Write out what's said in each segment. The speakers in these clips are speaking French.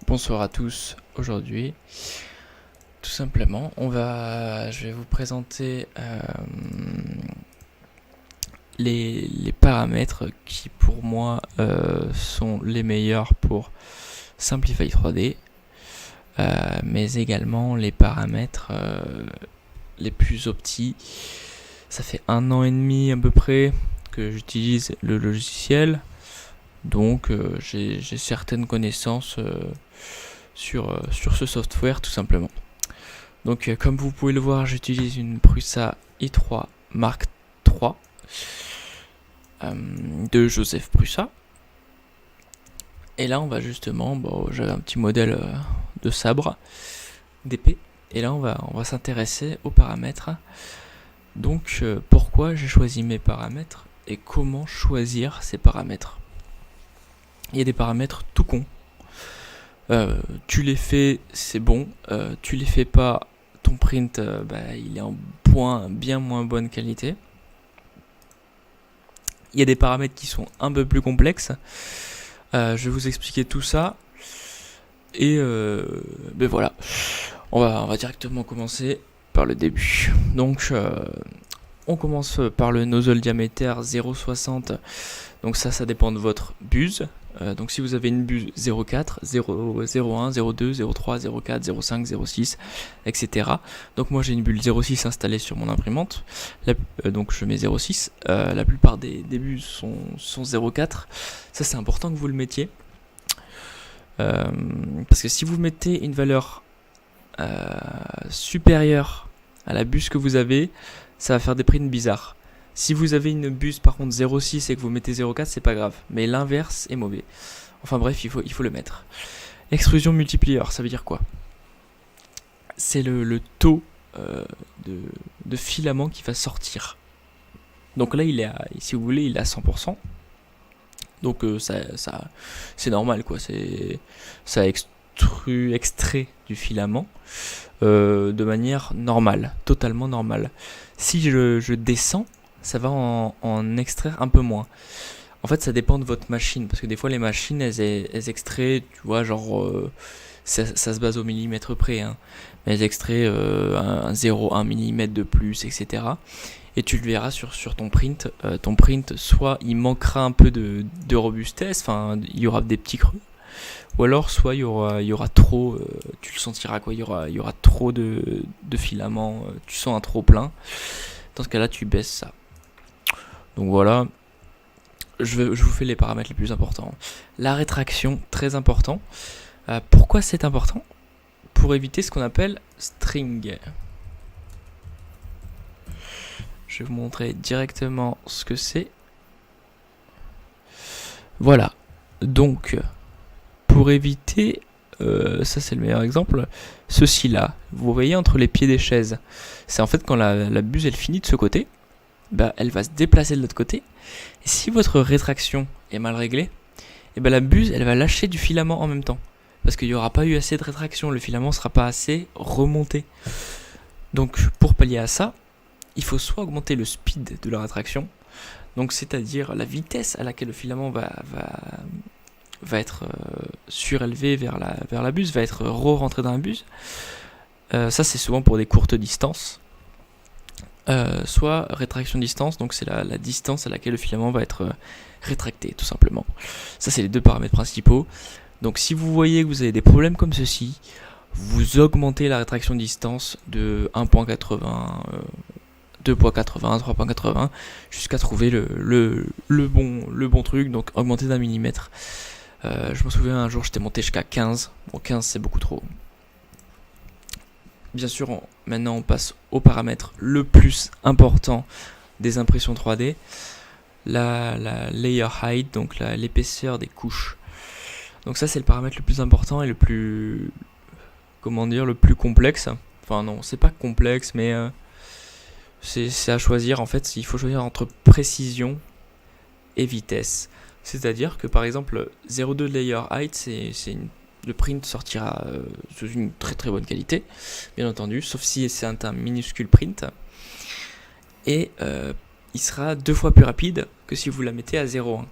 Bonsoir à tous. Aujourd'hui, tout simplement, je vais vous présenter les paramètres qui pour moi sont les meilleurs pour Simplify 3D, mais également les paramètres les plus optis. Ça fait 1 an et demi à peu près que j'utilise le logiciel, donc j'ai certaines connaissances sur ce software tout simplement. Donc comme vous pouvez le voir, j'utilise une Prusa i3 Mark III de Joseph Prusa. Et là on va justement, j'avais un petit modèle de sabre, d'épée, et là on va s'intéresser aux paramètres. Donc pourquoi j'ai choisi mes paramètres et comment choisir ces paramètres. Il y a des paramètres tout cons. Tu les fais, c'est bon. Tu les fais pas, ton print, il est en bien moins bonne qualité. Il y a des paramètres qui sont un peu plus complexes. Je vais vous expliquer tout ça. Et voilà. On va directement commencer par le début. Donc, on commence par le nozzle diaméter 0,60. Donc ça dépend de votre buse. Donc si vous avez une buse 0,4, 0,01, 0,2, 0,3, 0,4, 0,5, 0,6, etc. Donc moi j'ai une bulle 0,6 installée sur mon imprimante. Donc je mets 0,6. La plupart des buses sont 0,4. Ça c'est important que vous le mettiez. Parce que si vous mettez une valeur supérieure à la buse que vous avez, ça va faire des prints bizarres. Si vous avez une buse par contre 0,6 et que vous mettez 0,4, c'est pas grave. Mais l'inverse est mauvais. Enfin bref, il faut le mettre. Extrusion multiplier, ça veut dire quoi? C'est le taux de filament qui va sortir. Donc là, si vous voulez, il est à 100%. Donc c'est normal, quoi. Ça extrait du filament de manière normale, totalement normale. Si je descends, ça va en extraire un peu moins. En fait, ça dépend de votre machine, parce que des fois les machines elles extraient, tu vois, genre ça se base au millimètre près, hein, mais elles extraient un 0,1 mm de plus, etc. Et tu le verras sur ton print. Ton print, soit il manquera un peu de robustesse, enfin il y aura des petits creux, ou alors soit il y aura trop, tu le sentiras, quoi, il y aura trop de filaments, tu sens un trop plein. Dans ce cas-là, tu baisses ça. Donc voilà, je vous fais les paramètres les plus importants. La rétraction, très important. Pourquoi c'est important? Pour éviter ce qu'on appelle string. Je vais vous montrer directement ce que c'est. Voilà. Donc, pour éviter, ça c'est le meilleur exemple, ceci là, vous voyez entre les pieds des chaises, c'est en fait quand la buse elle finit de ce côté, elle va se déplacer de l'autre côté. Et si votre rétraction est mal réglée, la buse elle va lâcher du filament en même temps. Parce qu'il n'y aura pas eu assez de rétraction, le filament ne sera pas assez remonté. Donc pour pallier à ça, il faut soit augmenter le speed de la rétraction, donc c'est-à-dire la vitesse à laquelle le filament va être surélevé vers la buse, va être re-rentré dans la buse. Ça c'est souvent pour des courtes distances. Soit rétraction distance, donc c'est la distance à laquelle le filament va être rétracté, tout simplement. Ça c'est les deux paramètres principaux. Donc si vous voyez que vous avez des problèmes comme ceci, vous augmentez la rétraction distance de 1.80, 2.80, 3.80, jusqu'à trouver le bon truc, donc augmenter d'un millimètre. Je me souviens un jour j'étais monté jusqu'à 15, bon 15 c'est beaucoup trop. Bien sûr, maintenant on passe au paramètre le plus important des impressions 3D, la layer height, donc l'épaisseur des couches. Donc ça c'est le paramètre le plus important et le plus, le plus complexe. Enfin non, c'est pas complexe, mais c'est à choisir. En fait, il faut choisir entre précision et vitesse. C'est-à-dire que par exemple 0,2 layer height, le print sortira sous une très très bonne qualité, bien entendu, sauf si c'est un minuscule print. Et il sera 2 fois plus rapide que si vous la mettez à 0,1.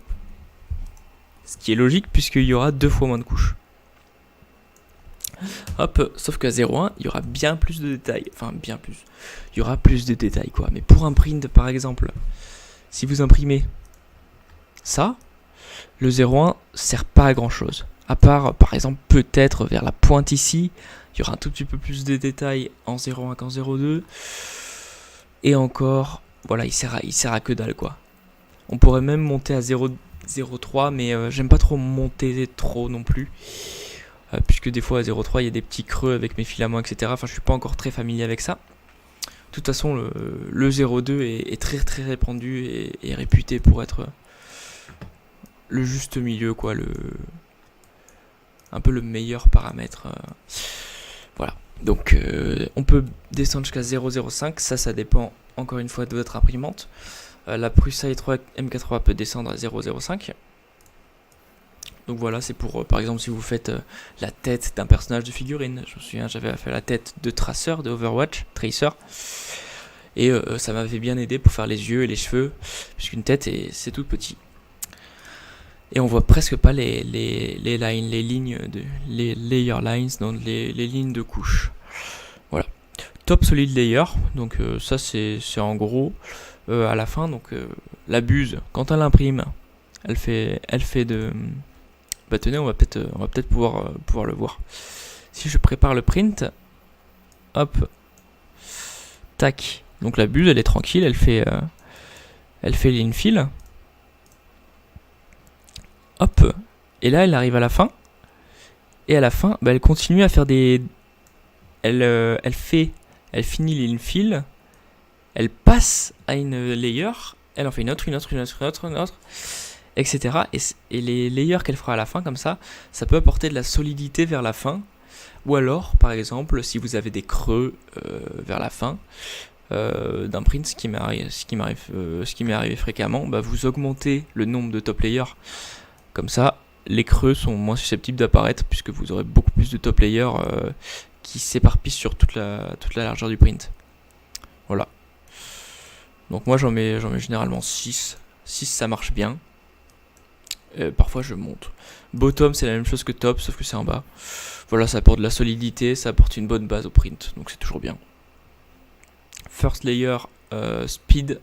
Ce qui est logique puisqu'il y aura 2 fois moins de couches. Hop, sauf qu'à 0,1, il y aura bien plus de détails. Enfin, bien plus. Il y aura plus de détails, quoi. Mais pour un print, par exemple, si vous imprimez ça, le 0,1 sert pas à grand chose. À part, par exemple, peut-être vers la pointe ici, il y aura un tout petit peu plus de détails en 0,1 qu'en 0,2. Et encore, voilà, il sert à que dalle, quoi. On pourrait même monter à 0,3, mais j'aime pas trop monter trop non plus. Puisque des fois à 0,3 il y a des petits creux avec mes filaments, etc. Enfin, je suis pas encore très familier avec ça. De toute façon, le 0,2 est très très répandu et réputé pour être le juste milieu, quoi, un peu le meilleur paramètre. Voilà. Donc on peut descendre jusqu'à 0,05. Ça dépend encore une fois de votre imprimante. La Prusa i3 M80 peut descendre à 0,05. Donc voilà, c'est pour, par exemple, si vous faites la tête d'un personnage de figurine. Je me souviens, j'avais fait la tête de Tracer, de Overwatch, Tracer. Et ça m'avait bien aidé pour faire les yeux et les cheveux, puisqu'une tête, c'est tout petit. Et on voit presque pas les lines, les lignes, les layer lines, donc les lignes de couche. Voilà. Top solid layer, donc ça c'est en gros à la fin. Donc la buse, quand elle imprime, elle fait de... Bah tenez, on va peut-être pouvoir le voir. Si je prépare le print, hop, tac. Donc la buse, elle est tranquille, elle fait l'infill. Hop, et là elle arrive à la fin. Et à la fin, bah, elle continue à faire des... Elle finit l'infill. Elle passe à une layer. Elle en fait une autre, etc. Et les layers qu'elle fera à la fin, comme ça peut apporter de la solidité vers la fin. Ou alors, par exemple, si vous avez des creux vers la fin d'un print, ce qui m'est arrivé fréquemment, bah, vous augmentez le nombre de top layers. Comme ça, les creux sont moins susceptibles d'apparaître, puisque vous aurez beaucoup plus de top layers qui s'éparpillent sur toute la largeur du print. Voilà. Donc moi j'en mets généralement 6. 6 ça marche bien. Parfois je monte. Bottom c'est la même chose que top, sauf que c'est en bas. Voilà, ça apporte de la solidité, ça apporte une bonne base au print, donc c'est toujours bien. First layer speed,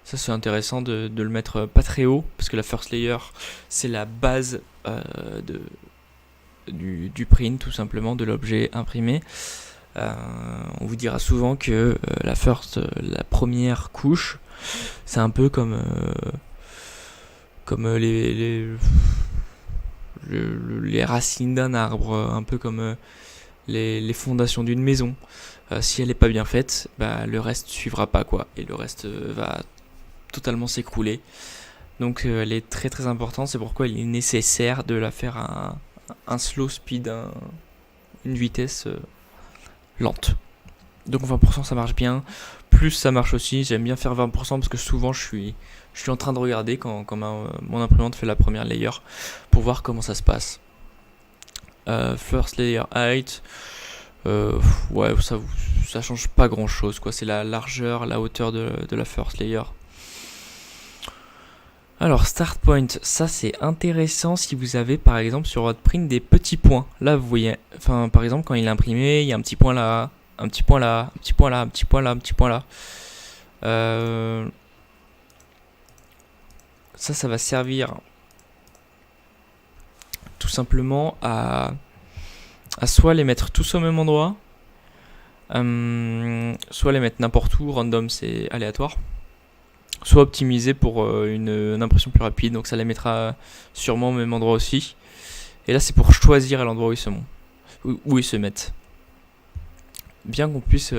ça c'est intéressant de le mettre pas très haut, parce que la first layer c'est la base du print, tout simplement, de l'objet imprimé. On vous dira souvent que la première couche, c'est un peu comme les racines d'un arbre, un peu comme les fondations d'une maison. Si elle n'est pas bien faite, bah, le reste suivra pas, quoi, et le reste va totalement s'écrouler. Donc elle est très très importante, c'est pourquoi il est nécessaire de la faire à un slow speed, une vitesse lente. Donc 20% ça marche bien, plus ça marche aussi. J'aime bien faire 20% parce que souvent je suis en train de regarder quand mon imprimante fait la première layer pour voir comment ça se passe. First layer height, ouais, ça change pas grand chose, quoi. C'est la largeur, la hauteur de la first layer. Alors start point, ça c'est intéressant si vous avez par exemple sur votre print des petits points. Là vous voyez, enfin par exemple quand il est imprimé, il y a un petit point là, un petit point là, un petit point là, un petit point là, un petit point là. Ça va servir tout simplement à soit les mettre tous au même endroit, soit les mettre n'importe où, random c'est aléatoire, soit optimisé pour une impression plus rapide, donc ça les mettra sûrement au même endroit aussi. Et là c'est pour choisir à l'endroit où ils se mettent. Bien qu'on puisse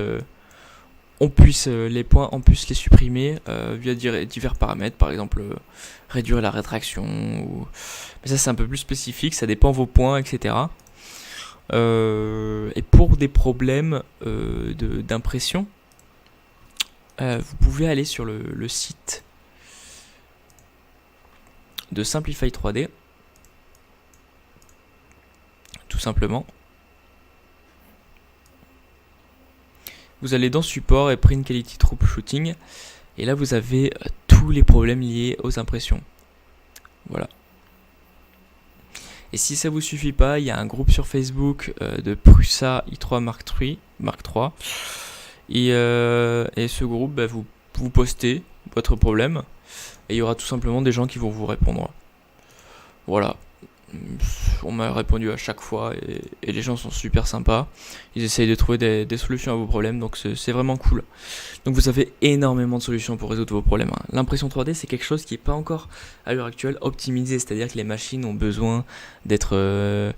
les points, on puisse les supprimer via divers paramètres, par exemple réduire la rétraction, mais ça c'est un peu plus spécifique, ça dépend vos points, etc. Et pour des problèmes d'impression, vous pouvez aller sur le site de Simplify 3D, tout simplement. Vous allez dans Support et Print Quality Troubleshooting, et là vous avez tous les problèmes liés aux impressions. Voilà. Et si ça vous suffit pas, il y a un groupe sur Facebook de Prusa i3 Mark III. Et ce groupe, bah, vous postez votre problème et il y aura tout simplement des gens qui vont vous répondre. Voilà. On m'a répondu à chaque fois et les gens sont super sympas. Ils essayent de trouver des solutions à vos problèmes, donc c'est vraiment cool. Donc vous avez énormément de solutions pour résoudre vos problèmes. L'impression 3D, c'est quelque chose qui n'est pas encore à l'heure actuelle optimisé, c'est-à-dire que les machines ont besoin d'être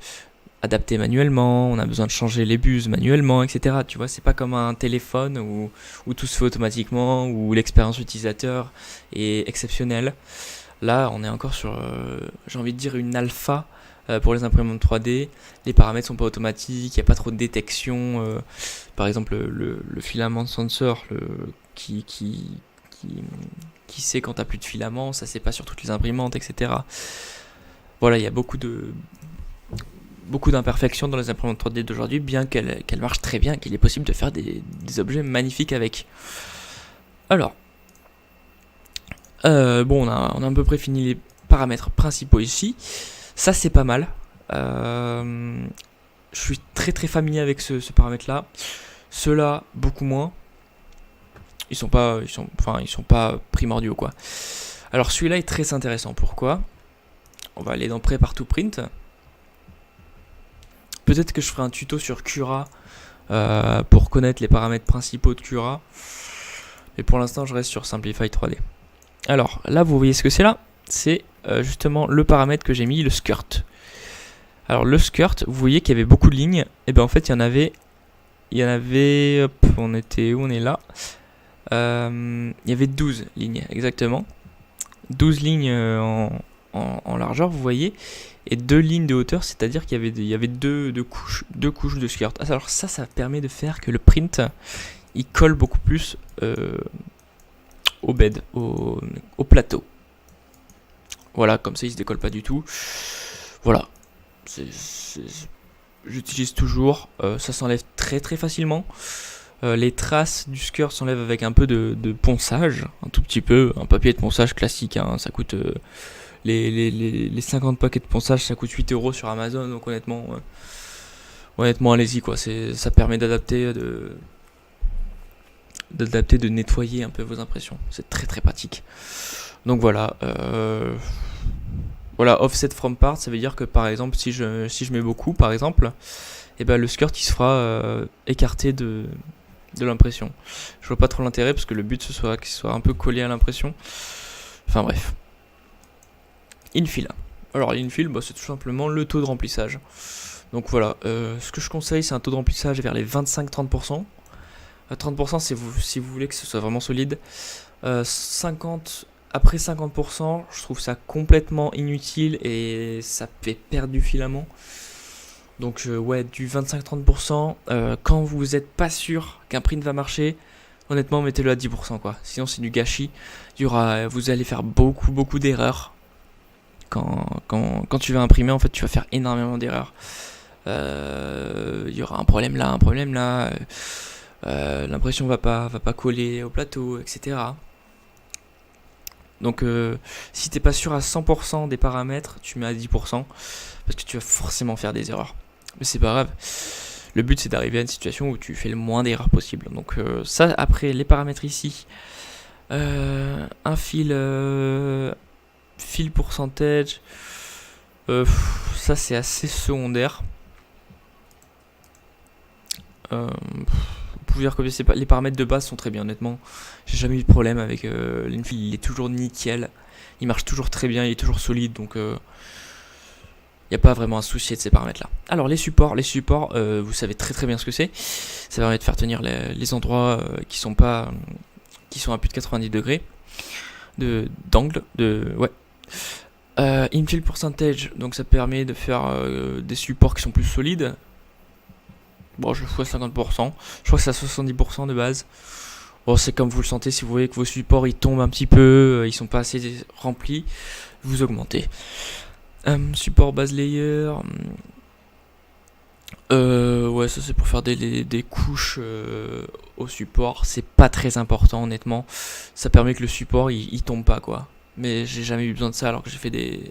adaptées manuellement, on a besoin de changer les buses manuellement, etc. Tu vois, c'est pas comme un téléphone où tout se fait automatiquement, où l'expérience utilisateur est exceptionnelle. Là, on est encore sur, j'ai envie de dire, une alpha pour les imprimantes 3D. Les paramètres sont pas automatiques, il n'y a pas trop de détection. Par exemple, le filament sensor qui sait quand tu n'as plus de filament, ça c'est pas sur toutes les imprimantes, etc. Voilà, il y a beaucoup d'imperfections dans les imprimantes 3D d'aujourd'hui, bien qu'elles marchent très bien, qu'il est possible de faire des objets magnifiques avec. Alors, bon, on a à peu près fini les paramètres principaux ici. Ça, c'est pas mal. Je suis très très familier avec ce paramètre-là. Ceux-là, beaucoup moins. Ils sont pas primordiaux, quoi. Alors, celui-là est très intéressant. Pourquoi ? On va aller dans Prepare to Print. Peut-être que je ferai un tuto sur Cura pour connaître les paramètres principaux de Cura. Mais pour l'instant, je reste sur Simplify 3D. Alors là, vous voyez ce que c'est là ? C'est justement le paramètre que j'ai mis, le skirt. Alors le skirt, vous voyez qu'il y avait beaucoup de lignes. Et bien en fait, il y en avait, hop, on était où ? On est là. Il y avait 12 lignes, exactement. 12 lignes en largeur, vous voyez. Et 2 lignes de hauteur, c'est-à-dire qu'il y avait deux couches de skirt. Alors ça permet de faire que le print, il colle beaucoup plus au bed, au plateau. Voilà, comme ça il se décolle pas du tout. Voilà. J'utilise toujours. Ça s'enlève très très facilement. Les traces du skirt s'enlèvent avec un peu de ponçage. Un tout petit peu. Un papier de ponçage classique. Hein, ça coûte. Les 50 paquets de ponçage, ça coûte 8€ sur Amazon. Donc honnêtement, allez-y quoi. Ça permet d'adapter, de nettoyer un peu vos impressions. C'est très très pratique. Donc voilà. Voilà, offset from part, ça veut dire que par exemple, si je mets beaucoup, par exemple, et ben le skirt il se fera écarté de l'impression. Je vois pas trop l'intérêt parce que le but ce soit qu'il soit un peu collé à l'impression. Enfin bref. Infill. Alors l'infill, bah, c'est tout simplement le taux de remplissage. Donc voilà, ce que je conseille, c'est un taux de remplissage vers les 25-30%. 30% si vous voulez que ce soit vraiment solide. 50, après 50%, je trouve ça complètement inutile et ça fait perdre du filament. Donc ouais, du 25-30%, quand vous n'êtes pas sûr qu'un print va marcher, honnêtement mettez-le à 10% quoi. Sinon c'est du gâchis. Vous allez faire beaucoup d'erreurs. Quand tu vas imprimer, en fait, tu vas faire énormément d'erreurs. Il y aura un problème là, l'impression va pas coller au plateau, etc. Donc si t'es pas sûr à 100% des paramètres, tu mets à 10% parce que tu vas forcément faire des erreurs. Mais c'est pas grave. Le but c'est d'arriver à une situation où tu fais le moins d'erreurs possible. Donc ça, après les paramètres ici, un fil pourcentage, ça c'est assez secondaire. Vous pouvez dire que les paramètres de base sont très bien, honnêtement. J'ai jamais eu de problème avec l'infill, il est toujours nickel. Il marche toujours très bien, il est toujours solide, donc il n'y a pas vraiment à se soucier de ces paramètres là. Alors les supports, vous savez très bien ce que c'est. Ça permet de faire tenir les endroits qui sont à plus de 90 degrés d'angle. Infill percentage, donc ça permet de faire des supports qui sont plus solides. Bon, je fais 50%, je crois que c'est à 70% de base. Bon, c'est comme vous le sentez, si vous voyez que vos supports ils tombent un petit peu, ils sont pas assez remplis, vous augmentez. Support base layer, ouais, ça c'est pour faire des couches au support, c'est pas très important honnêtement, ça permet que le support il tombe pas quoi. mais j'ai jamais eu besoin de ça alors que j'ai fait des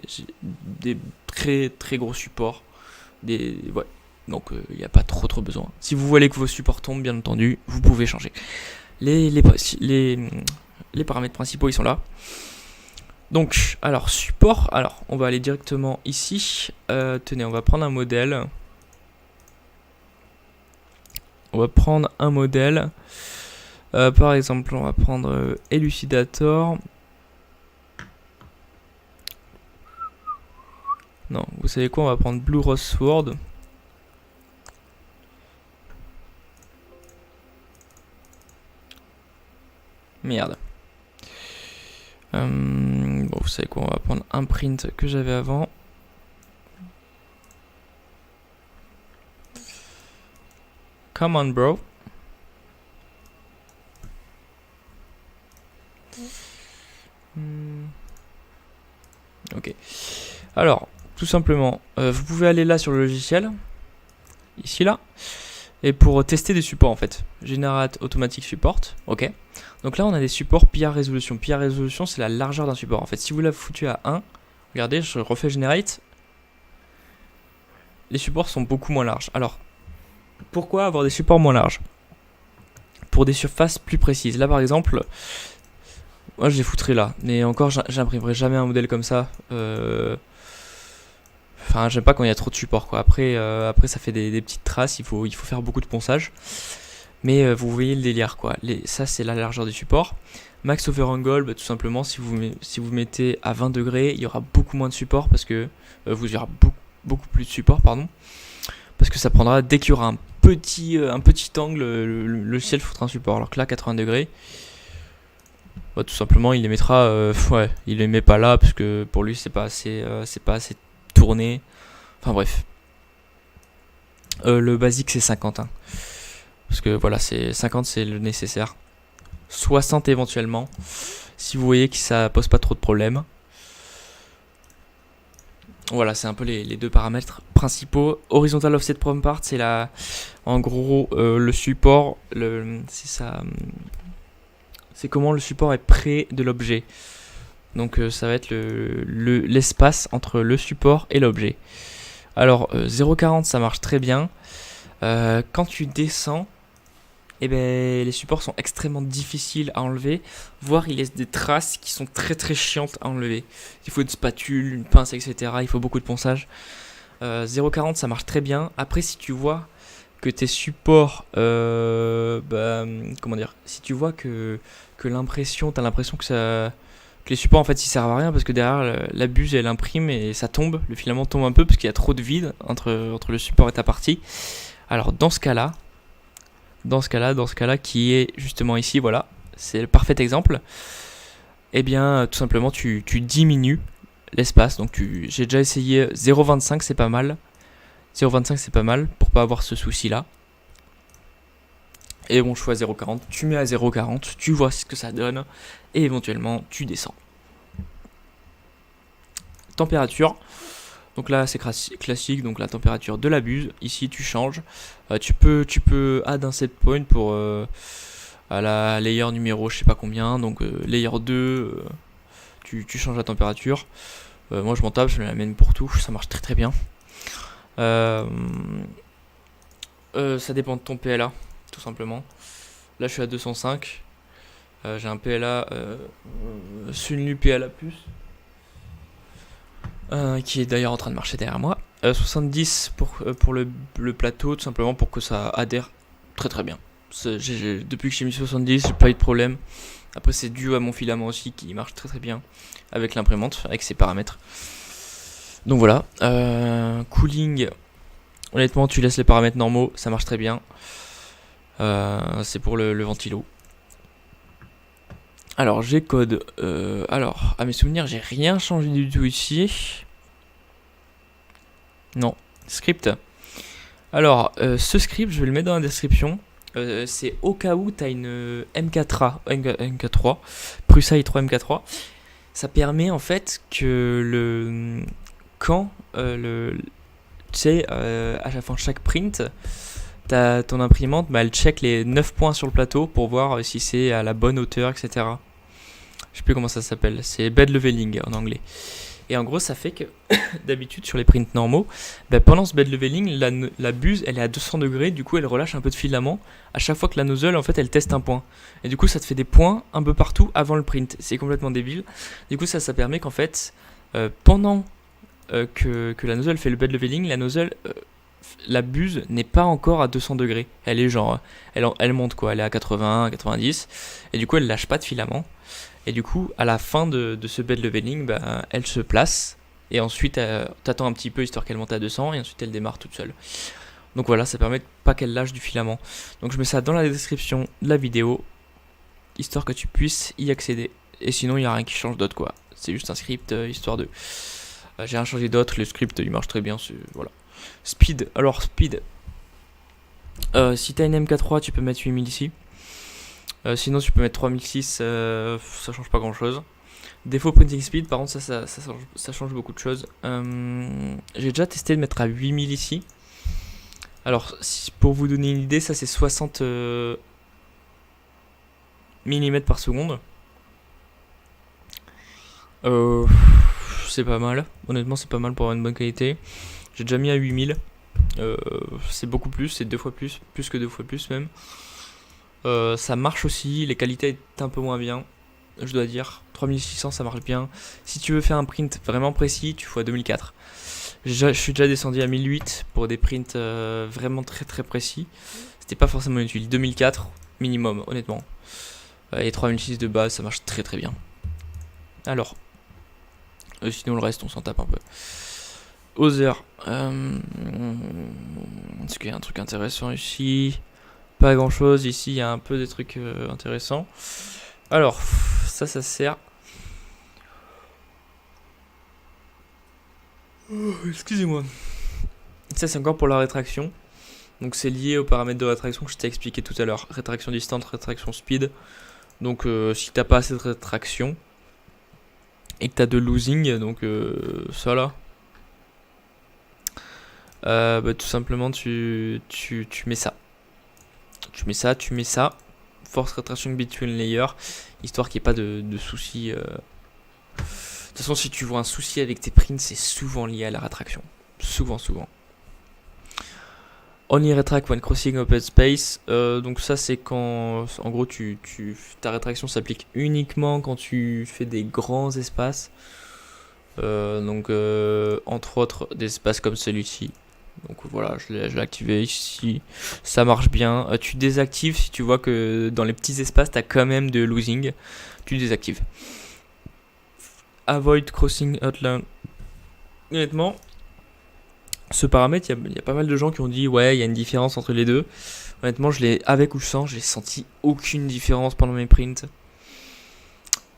très très gros supports. Ouais. Donc il n'y a pas trop besoin. Si vous voulez que vos supports tombent, bien entendu, vous pouvez changer. Les paramètres principaux, ils sont là. Donc, alors, support, alors, on va aller directement ici. Tenez, on va prendre un modèle. Par exemple, on va prendre Elucidator. Non, vous savez quoi, on va prendre Blue Rose Sword. Merde. Bon, vous savez quoi, on va prendre un print que j'avais avant. Come on, bro. Ok. Alors, tout simplement, vous pouvez aller là sur le logiciel. Ici, là. Et pour tester des supports, en fait. Generate Automatic Support. Ok. Donc là, on a des supports PR Resolution. PR Resolution, c'est la largeur d'un support. En fait, si vous l'avez foutu à 1, regardez, je refais Generate. Les supports sont beaucoup moins larges. Alors, pourquoi avoir des supports moins larges? Pour des surfaces plus précises. Là, par exemple, moi, je les foutrais là. Mais encore, j'imprimerai jamais un modèle comme ça. Enfin, j'aime pas quand il y a trop de support, quoi. Après, ça fait des petites traces. Il faut faire beaucoup de ponçage. Mais vous voyez le délire, quoi. Ça, c'est la largeur du support. Max over angle, bah, tout simplement, si vous mettez à 20 degrés, il y aura beaucoup moins de support parce que vous aurez beaucoup plus de support, pardon. Parce que ça prendra, dès qu'il y aura un petit angle, le ciel foutra un support. Alors que là, 80 degrés, bah, tout simplement, il les mettra. Ouais, il les met pas là parce que pour lui, c'est pas assez tourné. Enfin bref. Le basique, c'est 50. Hein. Parce que voilà, 50 c'est le nécessaire. 60 éventuellement. Si vous voyez que ça pose pas trop de problèmes. Voilà, c'est un peu les deux paramètres principaux. Horizontal offset from part, c'est en gros le support. C'est comment le support est près de l'objet. Donc ça va être l'espace entre le support et l'objet. Alors 0,40 ça marche très bien. Quand tu descends, eh ben, les supports sont extrêmement difficiles à enlever, voire ils laissent des traces qui sont très très chiantes à enlever. Il faut une spatule, une pince, etc. Il faut beaucoup de ponçage. 0,40 ça marche très bien. Après, si tu vois que tes supports, comment dire, si tu vois que l'impression, t'as l'impression que les supports en fait ils servent à rien parce que derrière la buse elle imprime et ça tombe, le filament tombe un peu parce qu'il y a trop de vide entre le support et ta partie. Alors dans ce cas-là qui est justement ici, voilà, c'est le parfait exemple. Eh bien tout simplement tu diminues l'espace. Donc j'ai déjà essayé 0,25 c'est pas mal. 0,25 c'est pas mal pour pas avoir ce souci là. Et bon, je fais à 0,40, tu mets à 0,40, tu vois ce que ça donne, et éventuellement tu descends. Température, donc là c'est classique, donc la température de la buse, ici tu changes. Tu peux add un set point pour à la layer numéro je sais pas combien, donc layer 2, tu changes la température. Moi je m'en tape, je me l'amène pour tout, ça marche très très bien. Ça dépend de ton PLA. Tout simplement. Là je suis à 205. J'ai un PLA Sunlu PLA Plus qui est d'ailleurs en train de marcher derrière moi. 70 pour le plateau, tout simplement pour que ça adhère très très bien. Depuis que j'ai mis 70, j'ai pas eu de problème. Après c'est dû à mon filament aussi qui marche très très bien avec l'imprimante, avec ses paramètres. Donc voilà. Cooling, honnêtement tu laisses les paramètres normaux, ça marche très bien. C'est pour le ventilo. Alors j'ai code. Alors à mes souvenirs j'ai rien changé du tout ici. Non. Script. Alors ce script je vais le mettre dans la description. C'est au cas où tu as une MK3 Prusa i3 MK3. Ça permet en fait que quand tu sais à chaque print, ton imprimante, elle check les 9 points sur le plateau pour voir si c'est à la bonne hauteur, etc. Je sais plus comment ça s'appelle, c'est bed leveling en anglais. Et en gros, ça fait que d'habitude sur les prints normaux, pendant ce bed leveling, la buse elle est à 200 degrés, du coup elle relâche un peu de filament à chaque fois que la nozzle en fait elle teste un point. Et du coup ça te fait des points un peu partout avant le print, c'est complètement débile. Du coup ça permet qu'en fait, pendant que la nozzle fait le bed leveling, la buse n'est pas encore à 200 degrés. Elle est genre, elle monte quoi, elle est à 80, 90, et du coup elle lâche pas de filament. Et du coup, à la fin de ce bed leveling, elle se place. Et ensuite, t'attends un petit peu histoire qu'elle monte à 200. Et ensuite, elle démarre toute seule. Donc voilà, ça permet pas qu'elle lâche du filament. Donc je mets ça dans la description de la vidéo. Histoire que tu puisses y accéder. Et sinon, il n'y a rien qui change d'autre quoi. C'est juste un script, histoire de... j'ai rien changé d'autre. Le script, il marche très bien. Voilà. Speed. Alors, speed. Si t'as une MK3, tu peux mettre 8000 ici. Sinon tu peux mettre 3006, ça change pas grand chose. Défaut printing speed, par contre ça change beaucoup de choses. J'ai déjà testé de mettre à 8000 ici. Alors pour vous donner une idée, ça c'est 60 mm par seconde. C'est pas mal, honnêtement c'est pas mal pour avoir une bonne qualité. J'ai déjà mis à 8000. C'est beaucoup plus, c'est 2 fois plus que 2 fois plus même. Ça marche aussi, les qualités est un peu moins bien, je dois dire. 3600 ça marche bien. Si tu veux faire un print vraiment précis, tu fais à 2004. Je suis déjà descendu à 1008 pour des prints vraiment très très précis. C'était pas forcément utile. 2004 minimum, honnêtement. Et 3006 de base, ça marche très très bien. Alors, sinon le reste on s'en tape un peu. Other, est-ce qu'il y a un truc intéressant ici? Pas grand chose, ici il y a un peu des trucs intéressants. Alors, ça sert. Oh, excusez-moi. Ça c'est encore pour la rétraction. Donc c'est lié aux paramètres de rétraction que je t'ai expliqué tout à l'heure. Rétraction distante, rétraction speed. Donc si t'as pas assez de rétraction et que t'as de losing, donc ça là. Tout simplement tu mets ça. Tu mets ça, force rétraction between layer, histoire qu'il n'y ait pas de soucis. De toute façon, si tu vois un souci avec tes prints, c'est souvent lié à la rétraction. Souvent. Only retract when crossing open space. Donc ça, c'est quand, en gros, ta rétraction s'applique uniquement quand tu fais des grands espaces. Entre autres, des espaces comme celui-ci. Donc voilà, je l'ai activé ici, ça marche bien. Tu désactives si tu vois que dans les petits espaces tu as quand même de losing, tu désactives. Avoid crossing outline. Honnêtement, ce paramètre, il y a pas mal de gens qui ont dit ouais, il y a une différence entre les deux. Honnêtement, avec ou sans, j'ai senti aucune différence pendant mes prints.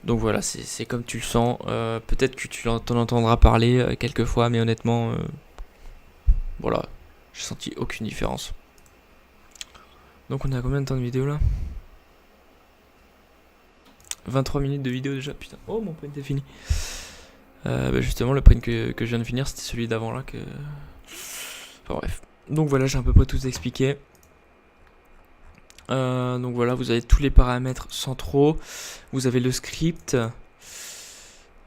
Donc voilà, c'est comme tu le sens. Peut-être que tu t'en entendras parler quelques fois, mais honnêtement... voilà, j'ai senti aucune différence. Donc on est à combien de temps de vidéo là? 23 minutes de vidéo déjà, putain. Oh, mon print est fini. Justement, le print que je viens de finir, c'était celui d'avant là que... Enfin bref. Donc voilà, j'ai à peu près tout expliqué. Donc voilà, vous avez tous les paramètres centraux. Vous avez le script.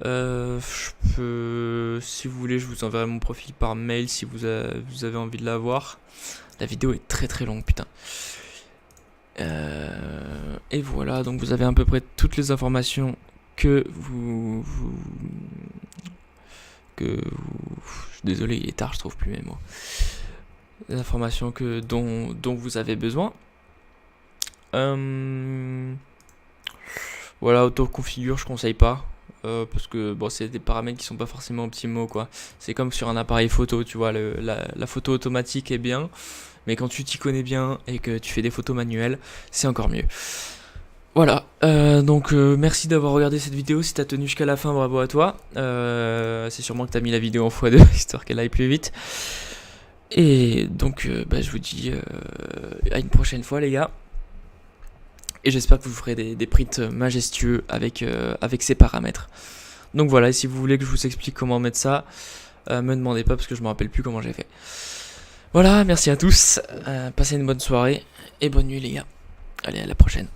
Si vous voulez, je vous enverrai mon profil par mail si vous avez envie de l'avoir. La vidéo est très très longue, putain. Et voilà, donc vous avez à peu près toutes les informations que je suis désolé, il est tard, je trouve plus mes mots. Les informations dont vous avez besoin. Voilà, auto-configure, je conseille pas. Parce que bon, c'est des paramètres qui sont pas forcément optimaux quoi. C'est comme sur un appareil photo, tu vois, la photo automatique est bien, mais quand tu t'y connais bien et que tu fais des photos manuelles, c'est encore mieux. Voilà, merci d'avoir regardé cette vidéo. Si t'as tenu jusqu'à la fin, bravo à toi. C'est sûrement que t'as mis la vidéo en x2 histoire qu'elle aille plus vite. Et donc je vous dis à une prochaine fois les gars. Et j'espère que vous ferez des prints majestueux avec ces paramètres. Donc voilà, et si vous voulez que je vous explique comment mettre ça, me demandez pas parce que je me rappelle plus comment j'ai fait. Voilà, merci à tous, passez une bonne soirée et bonne nuit les gars. Allez, à la prochaine.